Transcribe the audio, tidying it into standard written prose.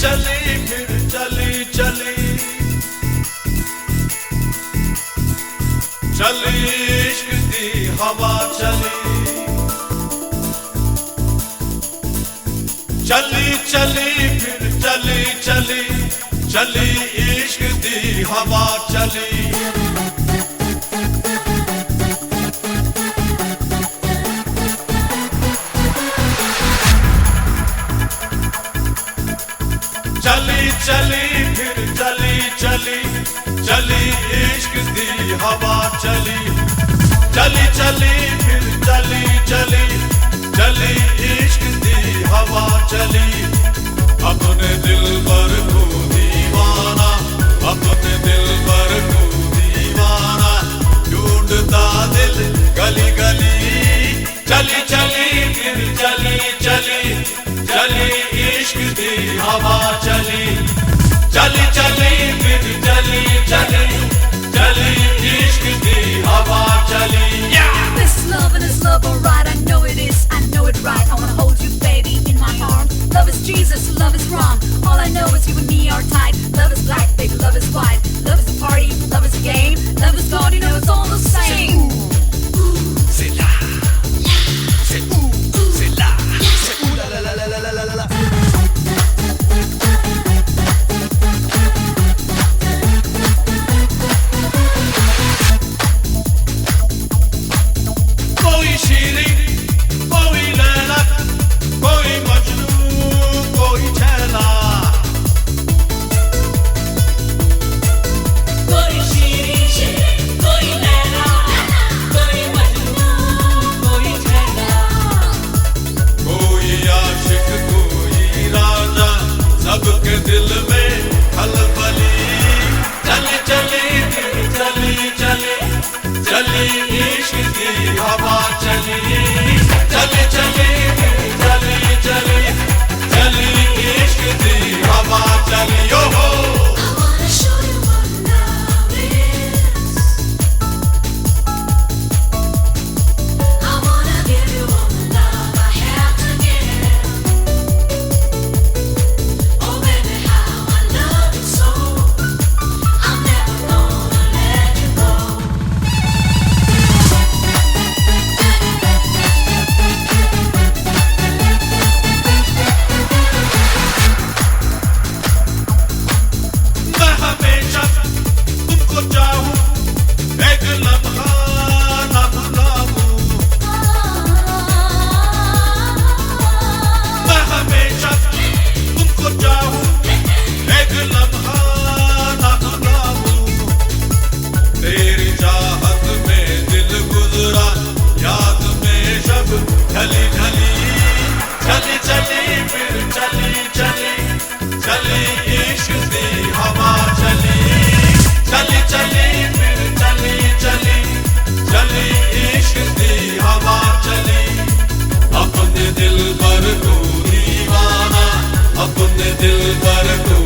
चली फिर चली चली चली इश्क दी हवा चली चली चली फिर चली चली चली इश्क दी हवा चली चली चली फिर चली चली चली इश्क दी हवा चली चली चली फिर चली चली चली इश्क दी हवा चली अपने दिल पर को दीवाना अपने दिल पर को दीवाना ढूंढता दिल गली गली चली चली फिर चली चली चली इश्क दी हवा चली चली चली फिर चली चली चली इश्क दी हवा चली This love and this love, alright, I know it is, I know it right. I wanna hold you, baby, in my arms. Love is Jesus, love is wrong. All I know is you and me are tight. Love is black, baby, love is white. Love is a party, love is a game. Love is God, you know it's all the same. C'est là, c'est où, c'est là, c'est où la la la la la la la la. कोई शीरी कोई लैला कोई मजनू कोई छैला कोई शीरी कोई लैला कोई मजनू कोई छैला कोई आशिक कोई राजा सबके दिल में खलबली चली चली फिर चली चली चली इश्क दी हवा चली चली चली फिर चली चली चली इश्क दी हवा चली ओ हो I wanna show you what love is. I wanna give you all the love I have to give. Oh baby, how I love you so. I'm never gonna let you go. मैं हमेशा तुमको चाहूं एक लम्हा ना भुलाऊं मैं हमेशा तुमको चाहूं एक लम्हा ना भुलाऊं तेरी चाहत में दिल गुजरा याद में शब ढली ढली चली चली फिर चली चली चली इश्क दी हवा चली चली चली फिर चली चली चली इश्क दी हवा चली अपने दिल पर को दीवाना अपने दिल पर को